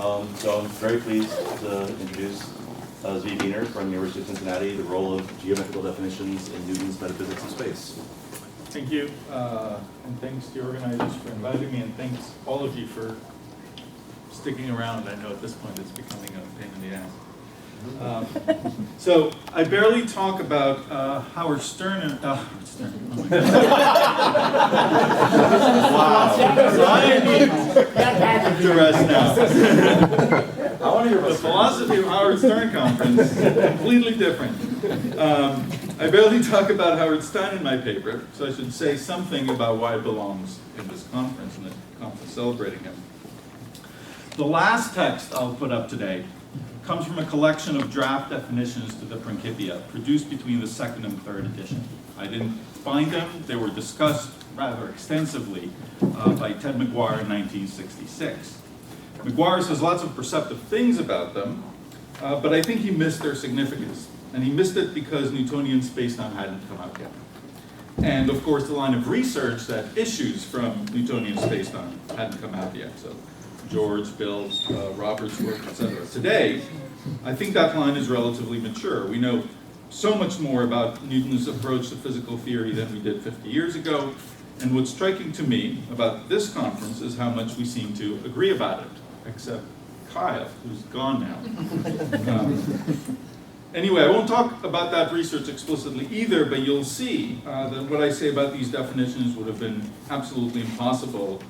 So I'm very pleased to introduce Zvi Beiner from the University of Cincinnati, the role of geometrical definitions in Newton's metaphysics of space. Thank you, and thanks to your organizers for inviting me, and thanks all of you for sticking around. I know at this point it's becoming a pain in the ass. So I barely talk about Howard Stern and Howard Stern. Oh my God. Wow. So I need to rest now. I want to hear about The philosophy of Howard Stern conference is completely different. I barely talk about Howard Stein in my paper, so I should say something about why it belongs in this conference and the conference celebrating him. The last text I'll put up today comes from a collection of draft definitions to the Principia, produced between the second and third edition. I didn't find them. They were discussed rather extensively by Ted McGuire in 1966. McGuire says lots of perceptive things about them, but I think he missed their significance. And he missed it because Newtonian spacetime hadn't come out yet. And of course, the line of research that issues from Newtonian spacetime hadn't come out yet. So George, Bill's, Robert's work, etc. Today, I think that line is relatively mature. We know so much more about Newton's approach to physical theory than we did 50 years ago. And what's striking to me about this conference is how much we seem to agree about it, except Kyle, who's gone now. Anyway, I won't talk about that research explicitly either, but you'll see that what I say about these definitions would have been absolutely impossible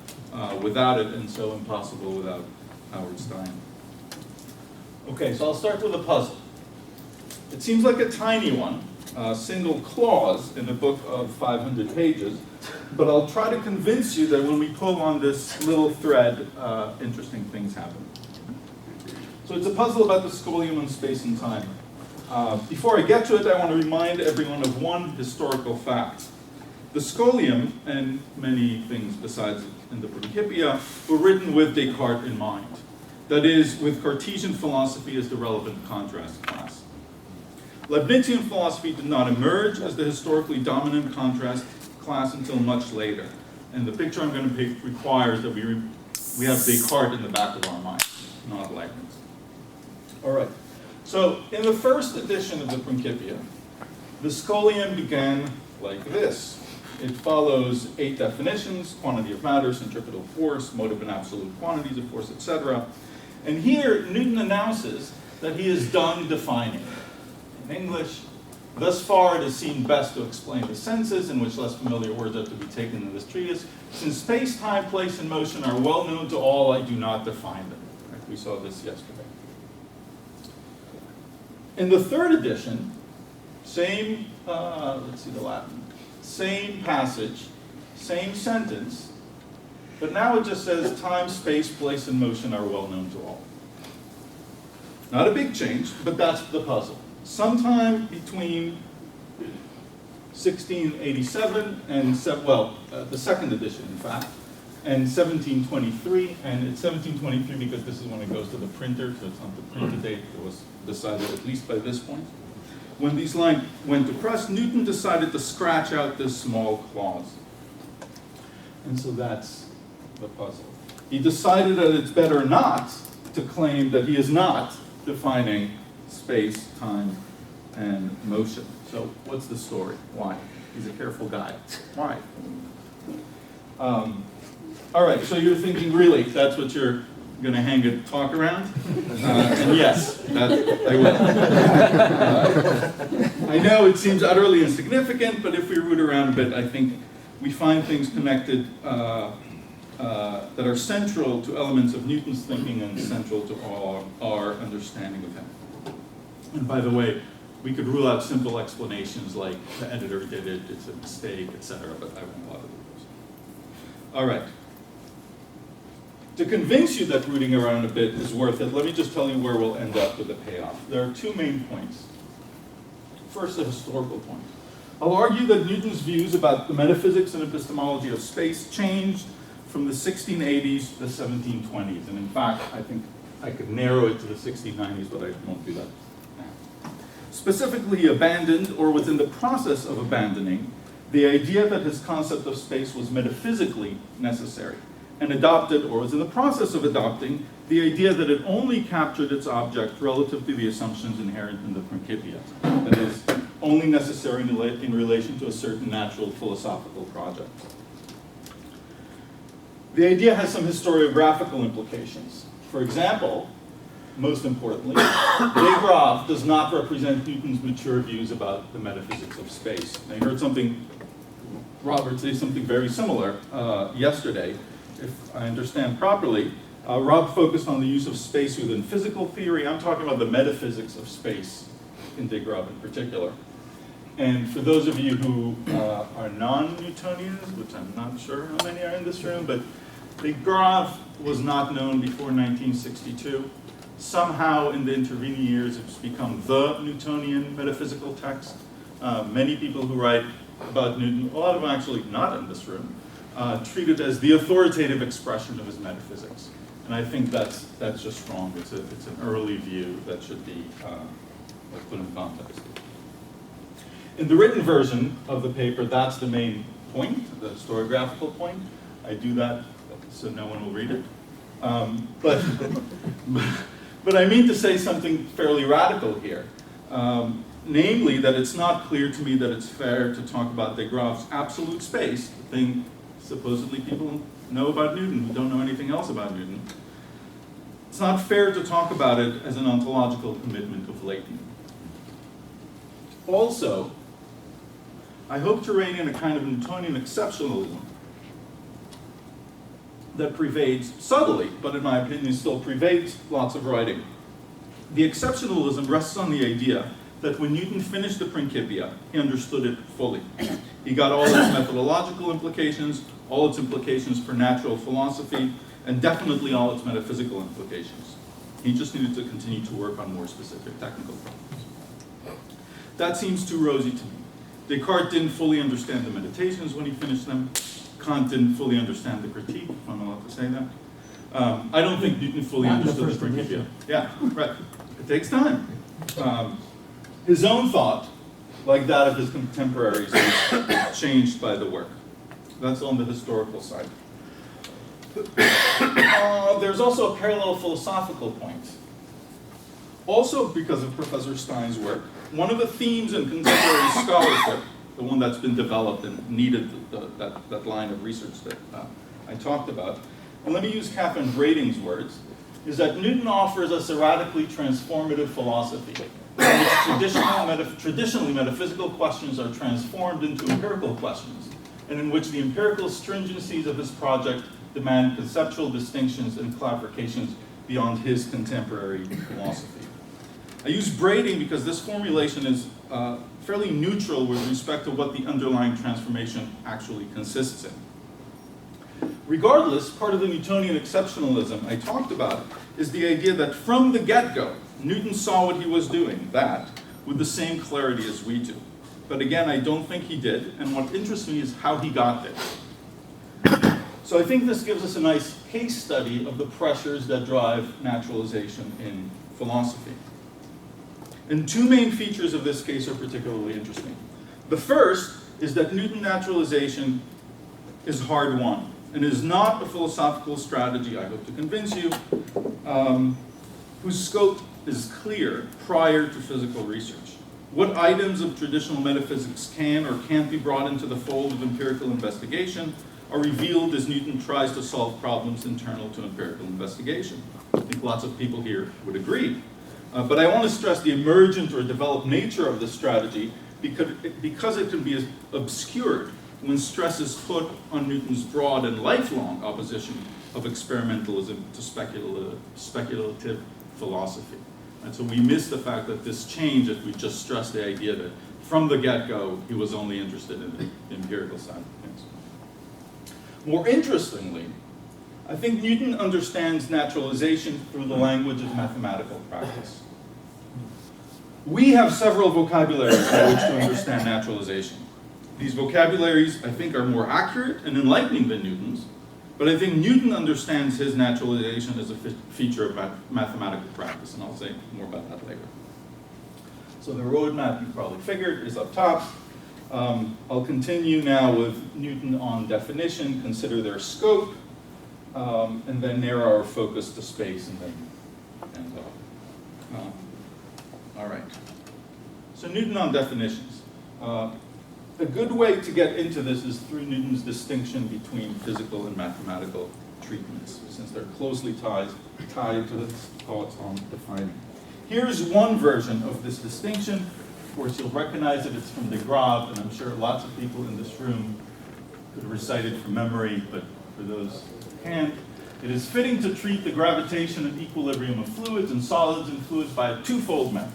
without it, and so impossible without Howard Stein. Okay, so I'll start with a puzzle. It seems like a tiny one, a single clause in a book of 500 pages, but I'll try to convince you that when we pull on this little thread, interesting things happen. So it's a puzzle about the scholium in space and time. Before I get to it, I want to remind everyone of one historical fact. The scholium, and many things besides in the Principia, were written with Descartes in mind. That is, with Cartesian philosophy as the relevant contrast class. Leibnizian philosophy did not emerge as the historically dominant contrast class until much later. And the picture I'm going to paint requires that we have Descartes in the back of our mind, not Leibniz. All right. So, in the first edition of the Principia, the scholium began like this. It follows 8 definitions: quantity of matter, centripetal force, motive and absolute quantities of force, etc. And here, Newton announces that he is done defining. In English, thus far it has seemed best to explain the senses, in which less familiar words are to be taken in this treatise. Since space, time, place, and motion are well known to all, I do not define them. Right? We saw this yesterday. In the third edition, same, let's see the Latin, same passage, same sentence, but now it just says time, space, place, and motion are well known to all. Not a big change, but that's the puzzle. Sometime between 1687 and, the second edition, in fact, and 1723, and it's 1723 because this is when it goes to the printer, so it's not the printer date, it was decided at least by this point. When these lines went to press, Newton decided to scratch out this small clause. And so that's the puzzle. He decided that it's better not to claim that he is not defining space, time, and motion. So what's the story? Why? He's a careful guy. Why? All right, so you're thinking, really, that's what you're going to hang a talk around? And yes, that I will. I know it seems utterly insignificant, but if we root around a bit, I think we find things connected that are central to elements of Newton's thinking and central to all our understanding of him. And by the way, we could rule out simple explanations like the editor did it, it's a mistake, etc., but I won't bother with those. All right. To convince you that rooting around a bit is worth it, let me just tell you where we'll end up with the payoff. There are 2 main points. First, a historical point. I'll argue that Newton's views about the metaphysics and epistemology of space changed from the 1680s to the 1720s. And in fact, I think I could narrow it to the 1690s, but I won't do that now. Specifically, he abandoned, or was in the process of abandoning, the idea that his concept of space was metaphysically necessary, and adopted, or was in the process of adopting, the idea that it only captured its object relative to the assumptions inherent in the Principia, that is, only necessary in relation to a certain natural philosophical project. The idea has some historiographical implications. For example, most importantly, de Graaf does not represent Newton's mature views about the metaphysics of space. I heard Robert say something very similar yesterday. If I understand properly, Rob focused on the use of space within physical theory. I'm talking about the metaphysics of space in de Graaf in particular. And for those of you who are non-Newtonians, which I'm not sure how many are in this room, but de Graaf was not known before 1962. Somehow in the intervening years it's become the Newtonian metaphysical text. Many people who write about Newton, a lot of them actually not in this room, treat it as the authoritative expression of his metaphysics. And I think that's just wrong. It's an early view that should be put in context. In the written version of the paper, that's the main point, the historiographical point. I do that so no one will read it. But I mean to say something fairly radical here. Namely, that it's not clear to me that it's fair to talk about de Graaf's absolute space, the thing supposedly people know about Newton who don't know anything else about Newton. It's not fair to talk about it as an ontological commitment of latent. Also, I hope to rein in a kind of Newtonian exceptionalism that pervades subtly, but in my opinion still pervades lots of writing. The exceptionalism rests on the idea that when Newton finished the Principia, he understood it fully. He got all its methodological implications, all its implications for natural philosophy, and definitely all its metaphysical implications. He just needed to continue to work on more specific technical problems. That seems too rosy to me. Descartes didn't fully understand the Meditations when he finished them. Kant didn't fully understand the Critique, if I'm allowed to say that. I don't think Newton fully understood the Principia. Yeah, right. It takes time. His own thought, like that of his contemporaries, is changed by the work. That's on the historical side. There's also a parallel philosophical point. Also because of Professor Stein's work, one of the themes in contemporary scholarship, the one that's been developed and needed that line of research that I talked about, and let me use Catherine Brading's words, is that Newton offers us a radically transformative philosophy, in which traditionally metaphysical questions are transformed into empirical questions, and in which the empirical stringencies of his project demand conceptual distinctions and clarifications beyond his contemporary philosophy. I use Brading because this formulation is fairly neutral with respect to what the underlying transformation actually consists in. Regardless, part of the Newtonian exceptionalism I talked about is the idea that from the get-go, Newton saw what he was doing, that, with the same clarity as we do. But again, I don't think he did, and what interests me is how he got there. So I think this gives us a nice case study of the pressures that drive naturalization in philosophy. And two main features of this case are particularly interesting. The first is that Newton naturalization is hard won, and is not a philosophical strategy, I hope to convince you, whose scope is clear prior to physical research. What items of traditional metaphysics can or can't be brought into the fold of empirical investigation are revealed as Newton tries to solve problems internal to empirical investigation. I think lots of people here would agree. But I want to stress the emergent or developed nature of this strategy because it can be obscured when stress is put on Newton's broad and lifelong opposition of experimentalism to speculative philosophy. And so we miss the fact that this change, if we just stress the idea that from the get-go, he was only interested in the empirical side of things. More interestingly, I think Newton understands naturalization through the language of mathematical practice. We have several vocabularies by which to understand naturalization. These vocabularies, I think, are more accurate and enlightening than Newton's, but I think Newton understands his naturalization as a feature of mathematical practice, and I'll say more about that later. So the roadmap, you probably figured, is up top. I'll continue now with Newton on definition, consider their scope, and then narrow our focus to space, and then end up. All right. So Newton on definitions. A good way to get into this is through Newton's distinction between physical and mathematical treatments, since they're closely tied to his thoughts on defining. Here's one version of this distinction. Of course, you'll recognize it. It's from de Graaf, and I'm sure lots of people in this room could recite it from memory, but for those who can't, it is fitting to treat the gravitation and equilibrium of fluids and solids and fluids by a twofold method.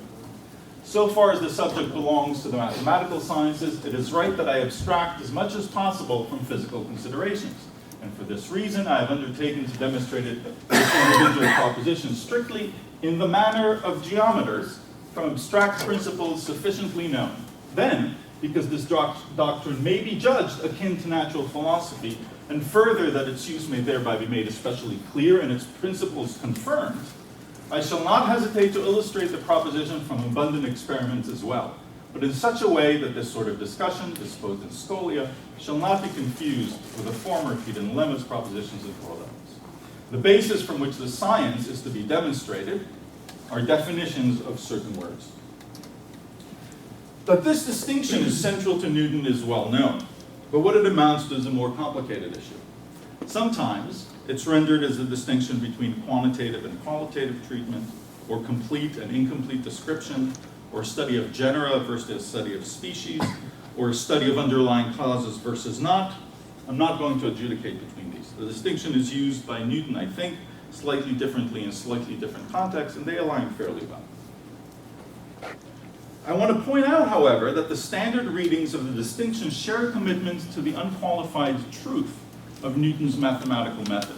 So far as the subject belongs to the mathematical sciences, it is right that I abstract as much as possible from physical considerations. And for this reason, I have undertaken to demonstrate this individual proposition strictly in the manner of geometers from abstract principles sufficiently known. Then, because this doctrine may be judged akin to natural philosophy, and further that its use may thereby be made especially clear and its principles confirmed, I shall not hesitate to illustrate the proposition from abundant experiments as well, but in such a way that this sort of discussion, disposed in scholia, shall not be confused with the former Peter Lemma's propositions and corollaries. The basis from which the science is to be demonstrated are definitions of certain words. That this distinction is central to Newton is well known, but what it amounts to is a more complicated issue. Sometimes it's rendered as a distinction between quantitative and qualitative treatment, or complete and incomplete description, or study of genera versus study of species, or study of underlying causes versus not. I'm not going to adjudicate between these. The distinction is used by Newton, I think, slightly differently in slightly different contexts, and they align fairly well. I want to point out, however, that the standard readings of the distinction share a commitment to the unqualified truth of Newton's mathematical method.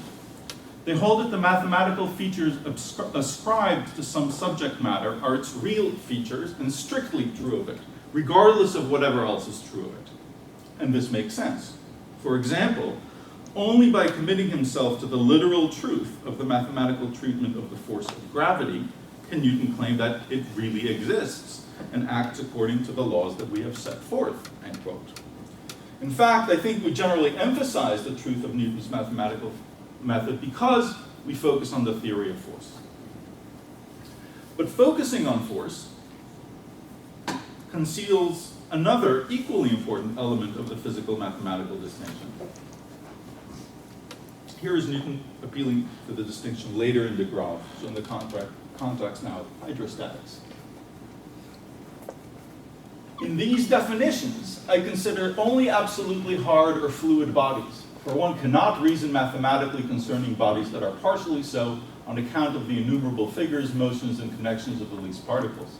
They hold that the mathematical features ascribed to some subject matter are its real features and strictly true of it, regardless of whatever else is true of it. And this makes sense. For example, only by committing himself to the literal truth of the mathematical treatment of the force of gravity can Newton claim that it really exists and acts according to the laws that we have set forth, end quote. In fact, I think we generally emphasize the truth of Newton's mathematical method because we focus on the theory of force. But focusing on force conceals another equally important element of the physical mathematical distinction. Here is Newton appealing to the distinction later in de Graaf, so in the context now of hydrostatics. In these definitions, I consider only absolutely hard or fluid bodies, for one cannot reason mathematically concerning bodies that are partially so on account of the innumerable figures, motions, and connections of the least particles.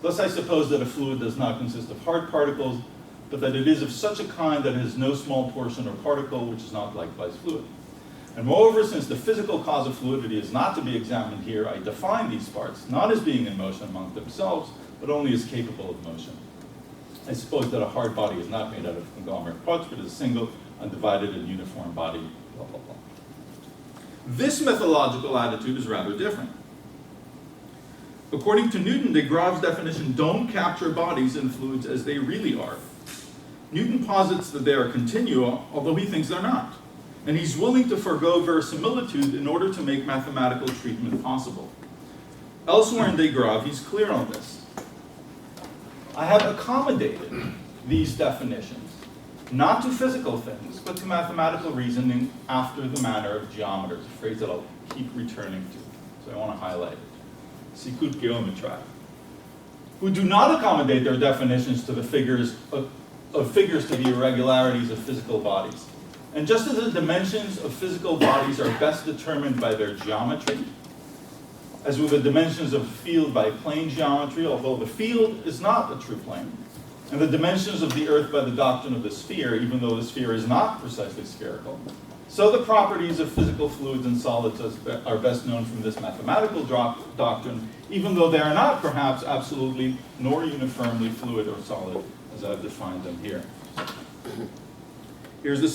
Thus, I suppose that a fluid does not consist of hard particles, but that it is of such a kind that it has no small portion or particle which is not likewise fluid. And moreover, since the physical cause of fluidity is not to be examined here, I define these parts not as being in motion among themselves, but only as capable of motion. I suppose that a hard body is not made out of conglomerate parts, but is a single, undivided, and uniform body, blah, blah, blah. This methodological attitude is rather different. According to Newton, de Graaf's definition don't capture bodies and fluids as they really are. Newton posits that they are continua, although he thinks they're not. And he's willing to forego verisimilitude in order to make mathematical treatment possible. Elsewhere in de Graaf, he's clear on this. I have accommodated these definitions, not to physical things, but to mathematical reasoning after the manner of geometers, a phrase that I'll keep returning to, so I want to highlight it. Sicut Geometrical, who do not accommodate their definitions to the figures of figures to the irregularities of physical bodies. And just as the dimensions of physical bodies are best determined by their geometry, as with the dimensions of a field by plane geometry, although the field is not a true plane, and the dimensions of the Earth by the doctrine of the sphere, even though the sphere is not precisely spherical, so the properties of physical fluids and solids are best known from this mathematical doctrine, even though they are not perhaps absolutely nor uniformly fluid or solid, as I've defined them here. Here's the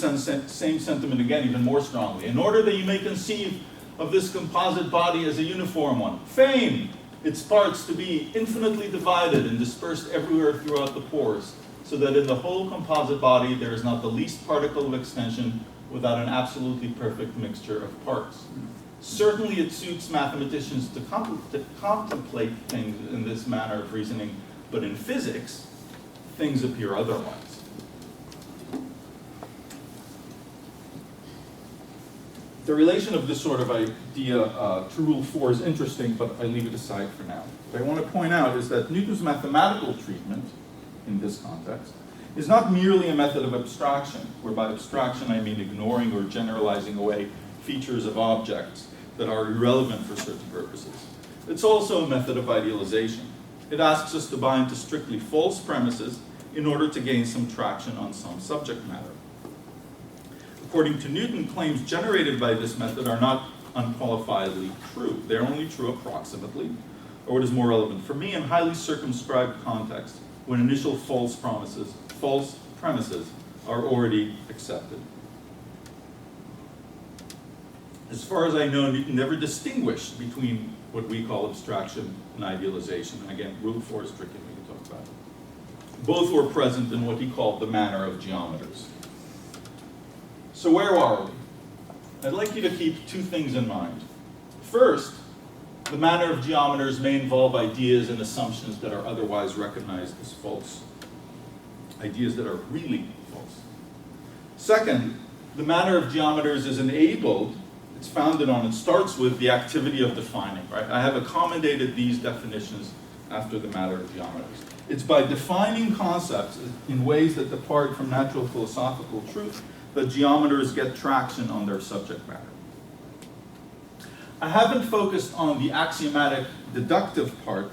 same sentiment again, even more strongly. In order that you may conceive of this composite body as a uniform one, feign its parts to be infinitely divided and dispersed everywhere throughout the pores, so that in the whole composite body there is not the least particle of extension without an absolutely perfect mixture of parts. Certainly it suits mathematicians to contemplate things in this manner of reasoning, but in physics, things appear otherwise. The relation of this sort of idea to Rule 4 is interesting, but I leave it aside for now. What I want to point out is that Newton's mathematical treatment, in this context, is not merely a method of abstraction, where by abstraction I mean ignoring or generalizing away features of objects that are irrelevant for certain purposes. It's also a method of idealization. It asks us to buy into strictly false premises in order to gain some traction on some subject matter. According to Newton, claims generated by this method are not unqualifiedly true. They're only true approximately, or what is more relevant for me, in highly circumscribed context, when initial false premises are already accepted. As far as I know, Newton never distinguished between what we call abstraction and idealization. And again, Rule 4 is tricky when you talk about it. Both were present in what he called the manner of geometers. So where are we? I'd like you to keep two things in mind. First, the manner of geometers may involve ideas and assumptions that are otherwise recognized as false. Ideas that are really false. Second, the manner of geometers is enabled, it's founded on, it starts with the activity of defining, right? I have accommodated these definitions after the matter of geometers. It's by defining concepts in ways that depart from natural philosophical truth that geometers get traction on their subject matter. I haven't focused on the axiomatic deductive part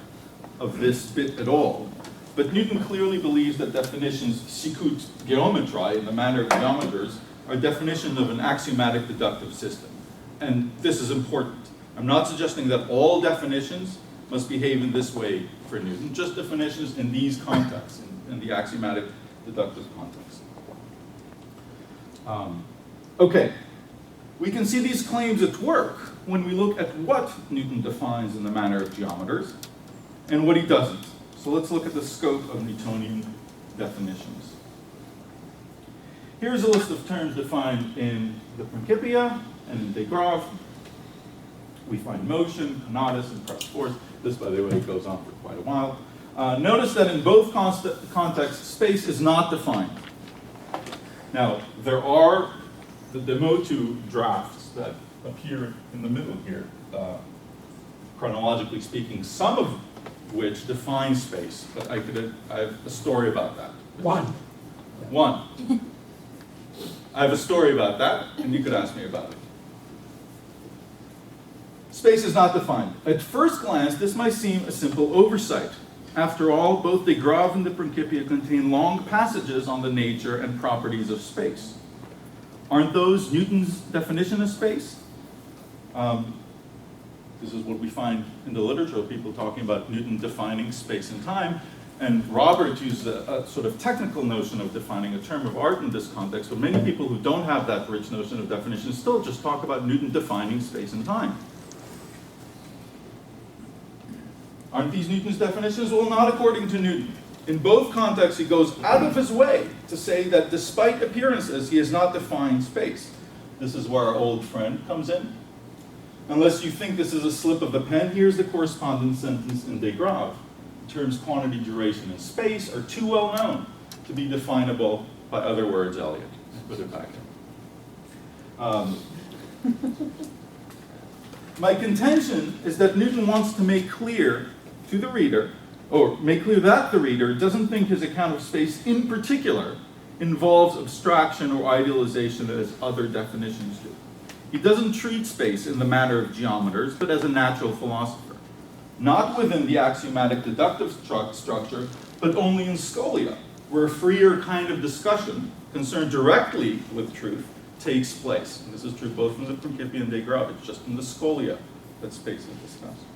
of this bit at all, but Newton clearly believes that definitions sicut geometri, in the manner of geometers, are definitions of an axiomatic deductive system. And this is important. I'm not suggesting that all definitions must behave in this way for Newton, just definitions in these contexts, in the axiomatic deductive context. Okay, we can see these claims at work when we look at what Newton defines in the manner of geometers and what he doesn't. So let's look at the scope of Newtonian definitions. Here's a list of terms defined in the Principia and in De Graaf. We find motion, conatus, and pressed force. This, by the way, goes on for quite a while. Notice that in both contexts, space is not defined. Now, there are the Motu drafts that appear in the middle here, chronologically speaking, some of which define space, but I have a story about that. One. I have a story about that, and you could ask me about it. Space is not defined. At first glance, this might seem a simple oversight. After all, both De Graaf and the Principia contain long passages on the nature and properties of space. Aren't those Newton's definition of space? This is what we find in the literature, people talking about Newton defining space and time. And Robert used a sort of technical notion of defining a term of art in this context, but many people who don't have that rich notion of definition still just talk about Newton defining space and time. Aren't these Newton's definitions? Well, not according to Newton. In both contexts, he goes out of his way to say that despite appearances, he has not defined space. This is where our old friend comes in. Unless you think this is a slip of the pen, here's the corresponding sentence in De Graaf. The terms quantity, duration, and space are too well known to be definable by other words, Eliot. Put it back in. My contention is that Newton wants to make clear to the reader, or make clear that the reader doesn't think his account of space in particular involves abstraction or idealization as other definitions do. He doesn't treat space in the manner of geometers, but as a natural philosopher. Not within the axiomatic deductive structure, but only in scholia, where a freer kind of discussion concerned directly with truth takes place. And this is true both in the Principia and De Graaf. It's just in the scholia that space is discussed.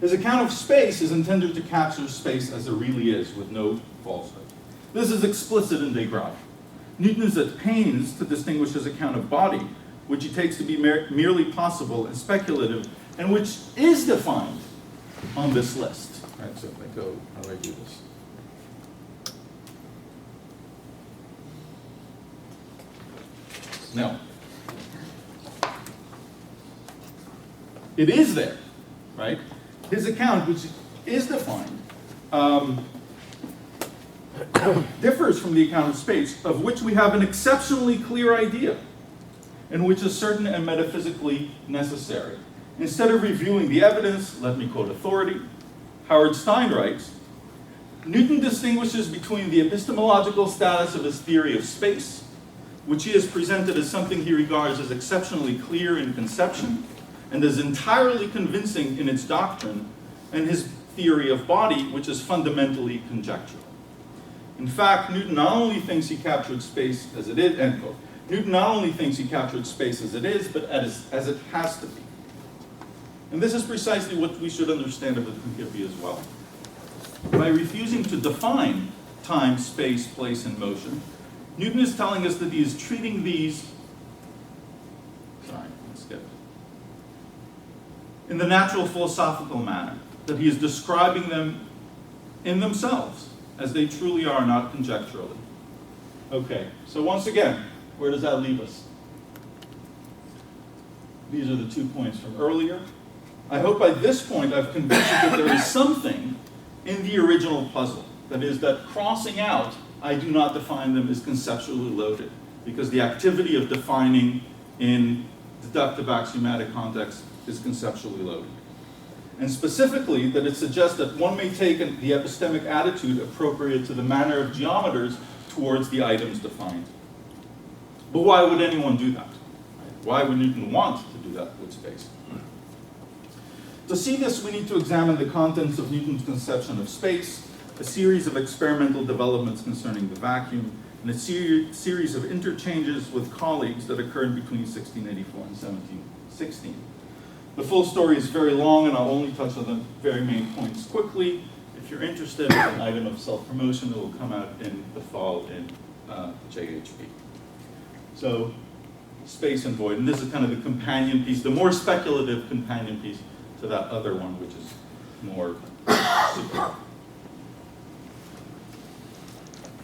His account of space is intended to capture space as it really is, with no falsehood. This is explicit in De Graaf. Newton is at pains to distinguish his account of body, which he takes to be merely possible and speculative, and which is defined on this list. Right, so if I go, how do I do this? No. It is there, right? His account, which is defined, differs from the account of space, of which we have an exceptionally clear idea, and which is certain and metaphysically necessary. Instead of reviewing the evidence, let me quote authority, Howard Stein writes, Newton distinguishes between the epistemological status of his theory of space, which he has presented as something he regards as exceptionally clear in conception, and as entirely convincing in its doctrine, and his theory of body, which is fundamentally conjectural. In fact, Newton not only thinks he captured space as it is, end quote. Newton not only thinks he captured space as it is, but as it has to be. And this is precisely what we should understand of the Hippie as well. By refusing to define time, space, place, and motion, Newton is telling us that he is treating these, in the natural philosophical manner, that he is describing them in themselves, as they truly are, not conjecturally. Okay, so once again, where does that leave us? These are the 2 points from earlier. I hope by this point I've convinced you that there is something in the original puzzle. That is, that crossing out, I do not define them, is conceptually loaded, because the activity of defining in deductive axiomatic context is conceptually loaded. And specifically, that it suggests that one may take the epistemic attitude appropriate to the manner of geometers towards the items defined. But why would anyone do that? Why would Newton want to do that with space? To see this, we need to examine the contents of Newton's conception of space, a series of experimental developments concerning the vacuum, and a series of interchanges with colleagues that occurred between 1684 and 1716. The full story is very long, and I'll only touch on the very main points quickly. If you're interested in an item of self-promotion, it will come out in the fall in JHP. So, space and void, and this is kind of the companion piece, the more speculative companion piece to that other one, which is more secure.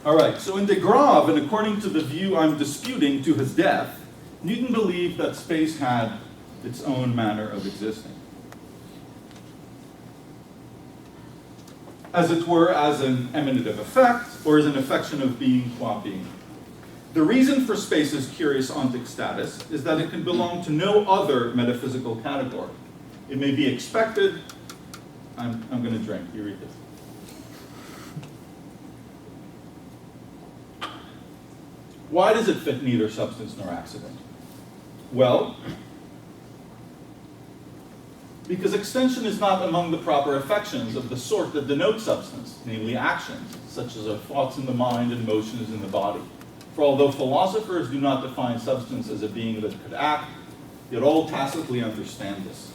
All right, so in de Graaf, and according to the view I'm disputing to his death, Newton believed that space had its own manner of existing. As it were, as an emanative effect, or as an affection of being qua being. The reason for space's curious ontic status is that it can belong to no other metaphysical category. It may be expected, I'm going to drink, you read this. Why does it fit neither substance nor accident? Well, because extension is not among the proper affections of the sort that denote substance, namely actions, such as our thoughts in the mind and motions in the body. For although philosophers do not define substance as a being that could act, yet all tacitly understand this.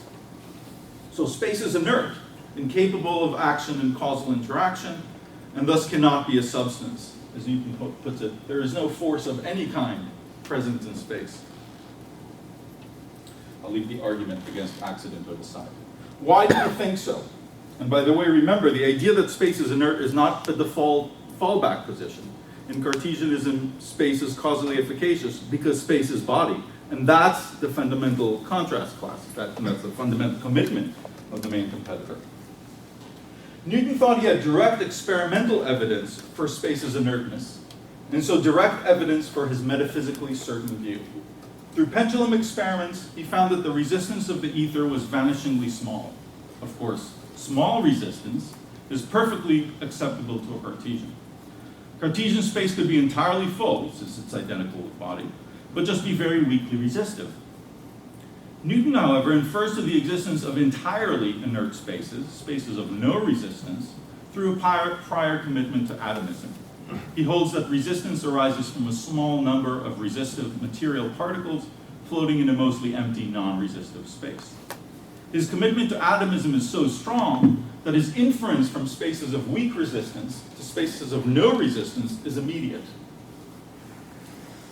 So space is inert, incapable of action and causal interaction, and thus cannot be a substance. As Newton puts it, there is no force of any kind present in space. I'll leave the argument against accident to the side. Why do you think so? And by the way, remember, the idea that space is inert is not the default fallback position. In Cartesianism, space is causally efficacious because space is body. And that's the fundamental contrast class. That's the fundamental commitment of the main competitor. Newton thought he had direct experimental evidence for space's inertness, and so direct evidence for his metaphysically certain view. Through pendulum experiments, he found that the resistance of the ether was vanishingly small. Of course, small resistance is perfectly acceptable to a Cartesian. Cartesian space could be entirely full, since it's identical with body, but just be very weakly resistive. Newton, however, infers to the existence of entirely inert spaces, spaces of no resistance, through a prior commitment to atomism. He holds that resistance arises from a small number of resistive material particles floating in a mostly empty, non-resistive space. His commitment to atomism is so strong that his inference from spaces of weak resistance to spaces of no resistance is immediate.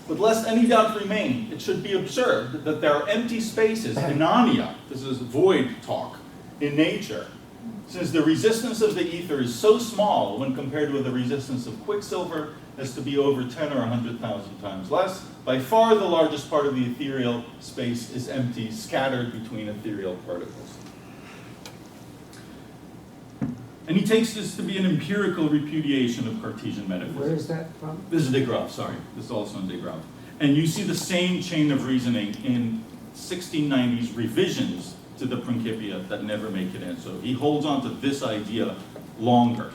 But lest any doubt remain, it should be observed that there are empty spaces, enania, this is void talk, in nature, since the resistance of the ether is so small when compared with the resistance of quicksilver as to be over 10 or 100,000 times less, by far the largest part of the ethereal space is empty, scattered between ethereal particles. And he takes this to be an empirical repudiation of Cartesian metaphysics. Where is that from? This is de Graaf, sorry. This is also in de Graaf. And you see the same chain of reasoning in 1690s revisions to the Principia that never make it in. So he holds on to this idea longer.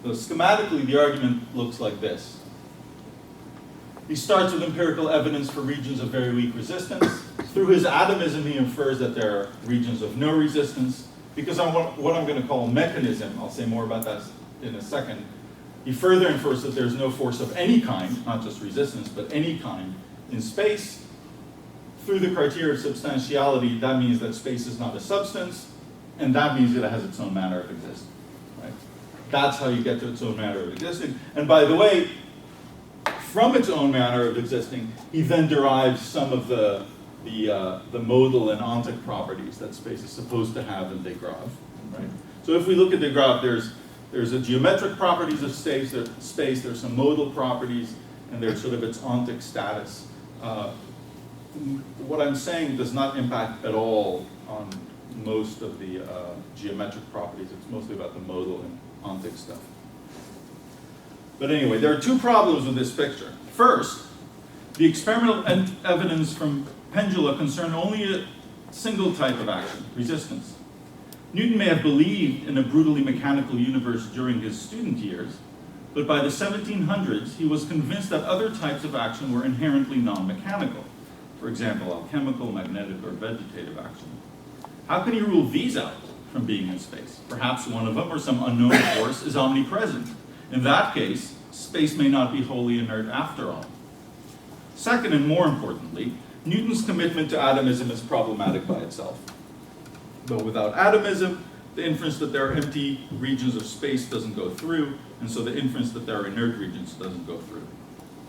So schematically, the argument looks like this. He starts with empirical evidence for regions of very weak resistance. Through his atomism, he infers that there are regions of no resistance. Because on what I'm going to call mechanism, I'll say more about that in a second, he further infers that there's no force of any kind, not just resistance, but any kind, in space. Through the criteria of substantiality, that means that space is not a substance, and that means that it has its own manner of existing. Right? That's how you get to its own manner of existing. And by the way, from its own manner of existing, he then derives some of the modal and ontic properties that space is supposed to have in de Graaf. Right? So if we look at de Graaf, there's a geometric properties of space, there's some modal properties, and there's sort of its ontic status. What I'm saying does not impact at all on most of the geometric properties. It's mostly about the modal and ontic stuff. But anyway, there are two problems with this picture. First, the experimental evidence from pendula concern only a single type of action, resistance. Newton may have believed in a brutally mechanical universe during his student years, but by the 1700s, he was convinced that other types of action were inherently non-mechanical. For example, alchemical, magnetic, or vegetative action. How can he rule these out from being in space? Perhaps one of them, or some unknown force, is omnipresent. In that case, space may not be wholly inert after all. Second, and more importantly, Newton's commitment to atomism is problematic by itself. Though without atomism, the inference that there are empty regions of space doesn't go through, and so the inference that there are inert regions doesn't go through.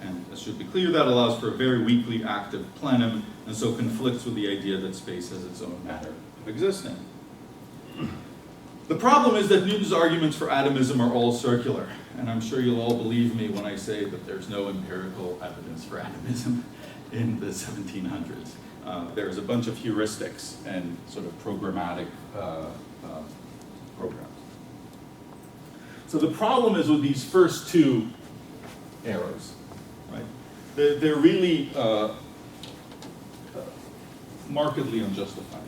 And it should be clear that allows for a very weakly active plenum, and so conflicts with the idea that space has its own manner of existing. The problem is that Newton's arguments for atomism are all circular, and I'm sure you'll all believe me when I say that there's no empirical evidence for atomism in the 1700s. There's a bunch of heuristics and sort of programmatic programs. So the problem is with these first two arrows, right? They're really markedly unjustified.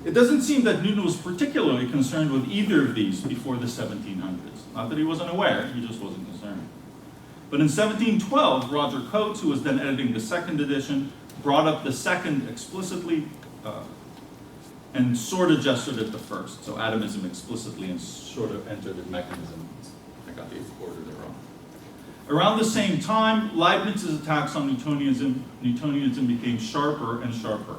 It doesn't seem that Newton was particularly concerned with either of these before the 1700s. Not that he wasn't aware, he just wasn't concerned. But in 1712, Roger Coates, who was then editing the second edition, brought up the second explicitly and sort of gestured at the first. So atomism explicitly and sort of entered in mechanism. I got the order there wrong. Around the same time, Leibniz's attacks on Newtonianism became sharper and sharper.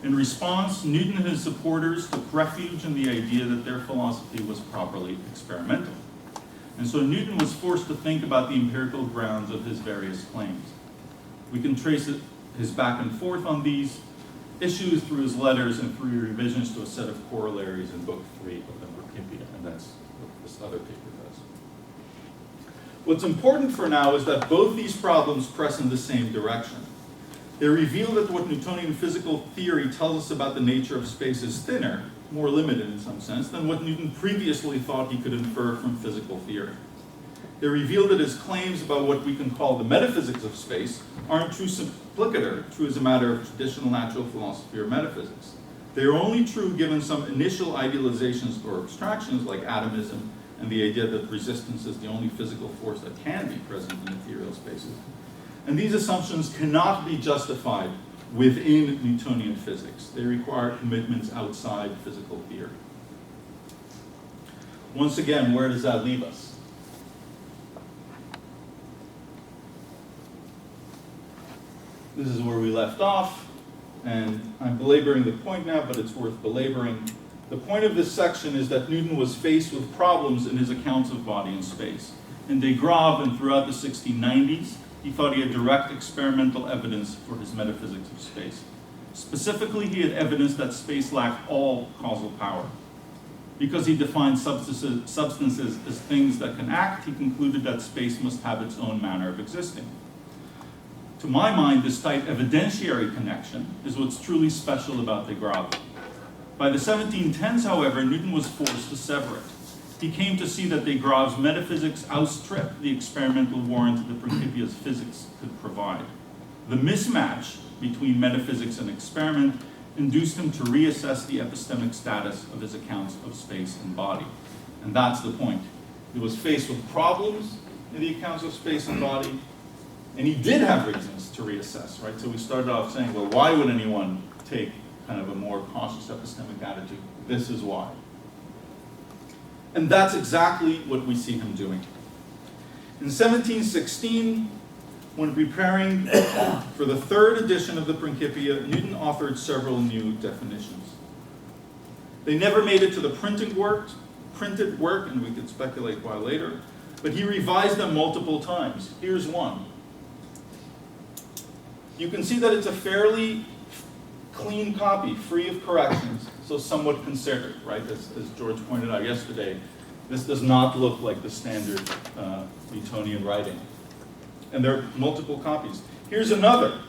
In response, Newton and his supporters took refuge in the idea that their philosophy was properly experimental. And so Newton was forced to think about the empirical grounds of his various claims. We can trace his back and forth on these issues through his letters and through revisions to a set of corollaries in Book 3 of the Principia, and that's what this other paper does. What's important for now is that both these problems press in the same direction. They reveal that what Newtonian physical theory tells us about the nature of space is thinner, more limited in some sense, than what Newton previously thought he could infer from physical theory. They reveal that his claims about what we can call the metaphysics of space aren't true simplicator, true as a matter of traditional natural philosophy or metaphysics. They are only true given some initial idealizations or abstractions like atomism and the idea that resistance is the only physical force that can be present in ethereal spaces. And these assumptions cannot be justified within Newtonian physics. They require commitments outside physical theory. Once again, where does that leave us? This is where we left off, and I'm belaboring the point now, but it's worth belaboring. The point of this section is that Newton was faced with problems in his accounts of body and space. In de Graaf and throughout the 1690s, he thought he had direct experimental evidence for his metaphysics of space. Specifically, he had evidence that space lacked all causal power. Because he defined substances as things that can act, he concluded that space must have its own manner of existing. To my mind, this tight evidentiary connection is what's truly special about de Graaf. By the 1710s, however, Newton was forced to sever it. He came to see that de Graaf's metaphysics outstripped the experimental warrant that Principia's physics could provide. The mismatch between metaphysics and experiment induced him to reassess the epistemic status of his accounts of space and body. And that's the point. He was faced with problems in the accounts of space and body, and he did have reasons to reassess, right? So we started off saying, well, why would anyone take kind of a more cautious epistemic attitude? This is why. And that's exactly what we see him doing. In 1716, when preparing for the third edition of the Principia, Newton authored several new definitions. They never made it to the printed work, and we could speculate why later, but he revised them multiple times. Here's one. You can see that it's a fairly clean copy, free of corrections, so somewhat considered, right? As George pointed out yesterday, this does not look like the standard Newtonian writing. And there are multiple copies. Here's another.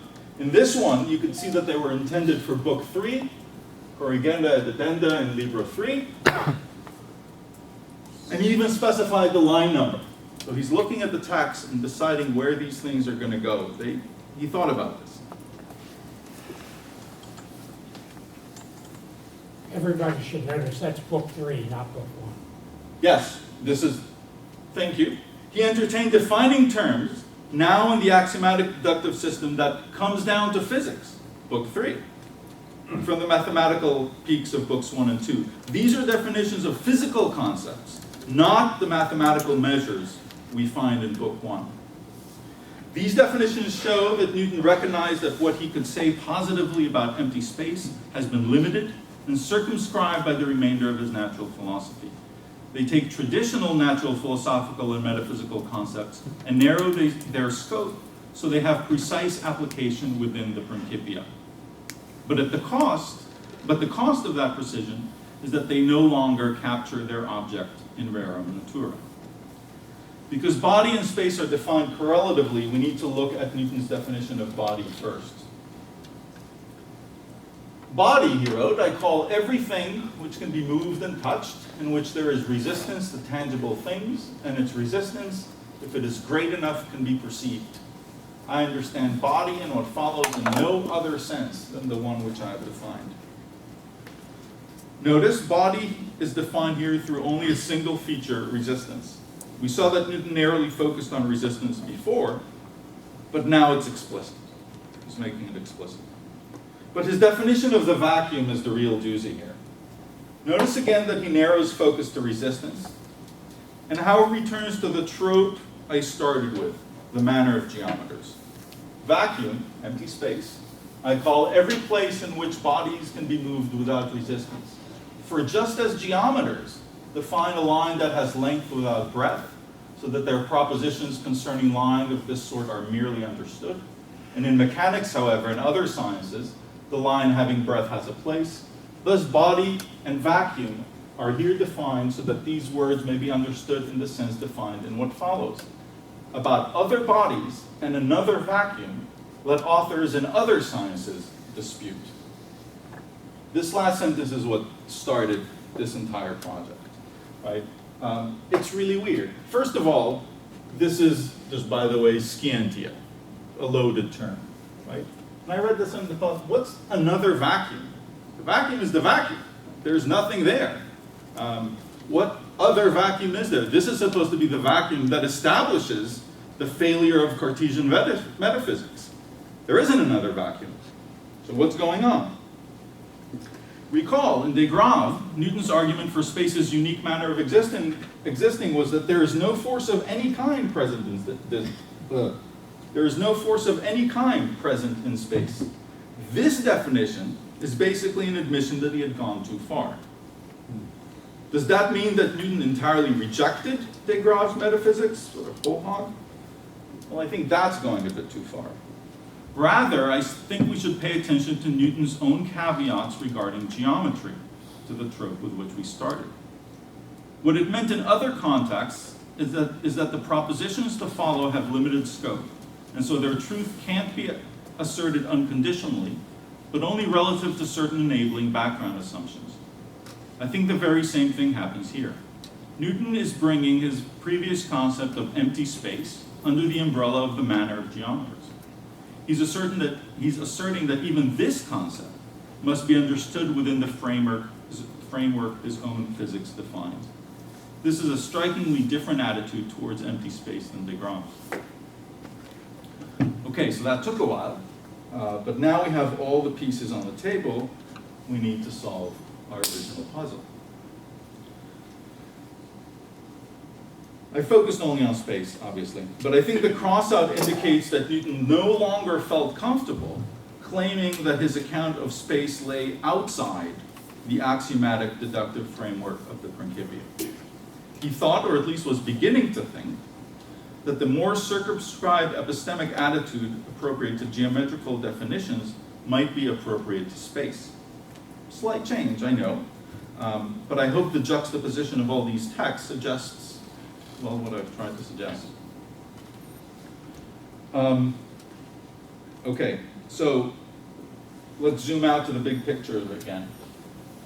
In this one, you can see that they were intended for Book 3, Corrigenda et Addenda in Libro 3. And he even specified the line number. So he's looking at the text and deciding where these things are going to go. He thought about this. Everybody should notice that's book 3, not book 1. Yes, thank you. He entertained defining terms now in the axiomatic deductive system that comes down to physics, book 3, from the mathematical peaks of books 1 and 2. These are definitions of physical concepts, not the mathematical measures we find in book 1. These definitions show that Newton recognized that what he could say positively about empty space has been limited and circumscribed by the remainder of his natural philosophy. They take traditional natural philosophical and metaphysical concepts and narrow their scope so they have precise application within the Principia. But the cost of that precision is that they no longer capture their object in rerum natura. Because body and space are defined correlatively, we need to look at Newton's definition of body first. Body, he wrote, I call everything which can be moved and touched, in which there is resistance to tangible things, and its resistance, if it is great enough, can be perceived. I understand body and what follows in no other sense than the one which I have defined. Notice, body is defined here through only a single feature, resistance. We saw that Newton narrowly focused on resistance before, but now it's explicit. He's making it explicit. But his definition of the vacuum is the real doozy here. Notice again that he narrows focus to resistance, and how it returns to the trope I started with, the manner of geometers. Vacuum, empty space, I call every place in which bodies can be moved without resistance. For just as geometers define a line that has length without breadth, so that their propositions concerning line of this sort are merely understood, and in mechanics, however, and other sciences, the line having breadth has a place, thus body and vacuum are here defined so that these words may be understood in the sense defined in what follows. About other bodies and another vacuum, let authors in other sciences dispute. This last sentence is what started this entire project, right? It's really weird. First of all, this is, just by the way, scientia, a loaded term, right? And I read this and thought, what's another vacuum? The vacuum is the vacuum. There's nothing there. What other vacuum is there? This is supposed to be the vacuum that establishes the failure of Cartesian metaphysics. There isn't another vacuum. So what's going on? Recall, in de Graaf, Newton's argument for space's unique manner of existing was that there is no force of any kind present there is no force of any kind present in space. This definition is basically an admission that he had gone too far. Does that mean that Newton entirely rejected de Graaf's metaphysics, or whole hog? Well, I think that's going a bit too far. Rather, I think we should pay attention to Newton's own caveats regarding geometry, to the trope with which we started. What it meant in other contexts is that the propositions to follow have limited scope, and so their truth can't be asserted unconditionally, but only relative to certain enabling background assumptions. I think the very same thing happens here. Newton is bringing his previous concept of empty space under the umbrella of the manner of geometers. He's asserting that even this concept must be understood within the framework his own physics defines. This is a strikingly different attitude towards empty space than Degrasse's. Okay, so that took a while, but now we have all the pieces on the table. We need to solve our original puzzle. I focused only on space, obviously, but I think the crossout indicates that Newton no longer felt comfortable claiming that his account of space lay outside the axiomatic deductive framework of the Principia. He thought, or at least was beginning to think, that the more circumscribed epistemic attitude appropriate to geometrical definitions might be appropriate to space. Slight change, I know, but I hope the juxtaposition of all these texts suggests, well, what I've tried to suggest. Okay, so let's zoom out to the big picture again.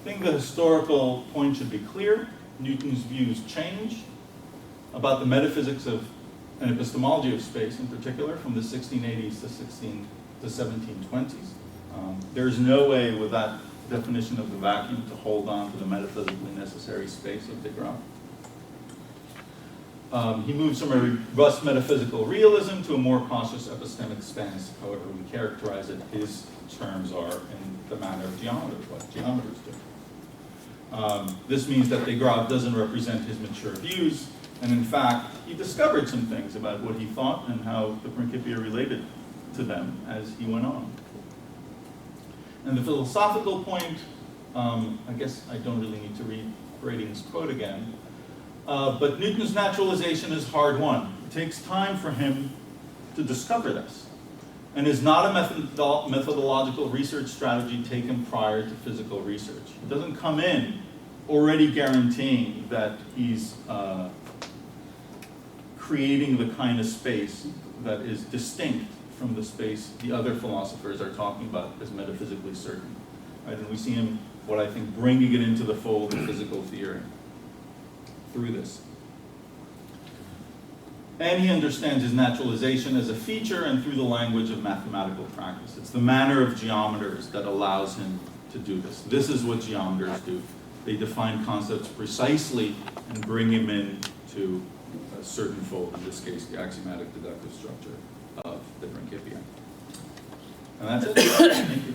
I think the historical point should be clear. Newton's views change about the metaphysics of and epistemology of space in particular from the 1680s to 1720s. There's no way with that definition of the vacuum to hold on to the metaphysically necessary space of Degrasse. He moves from a robust metaphysical realism to a more cautious epistemic stance, however we characterize it. His terms are in the manner of geometers, what geometers do. This means that Degrasse doesn't represent his mature views, and in fact, he discovered some things about what he thought and how the Principia related to them as he went on. And the philosophical point, I guess I don't really need to read Braiding's quote again, but Newton's naturalization is hard won. It takes time for him to discover this, and is not a methodological research strategy taken prior to physical research. It doesn't come in already guaranteeing that he's creating the kind of space that is distinct from the space the other philosophers are talking about as metaphysically certain. Right? And we see him, what I think, bringing it into the fold of physical theory through this. And he understands his naturalization as a feature and through the language of mathematical practice. It's the manner of geometers that allows him to do this. This is what geometers do. They define concepts precisely and bring him in to a certain fold, in this case, the axiomatic deductive structure of the Principia. And that's it. Thank you.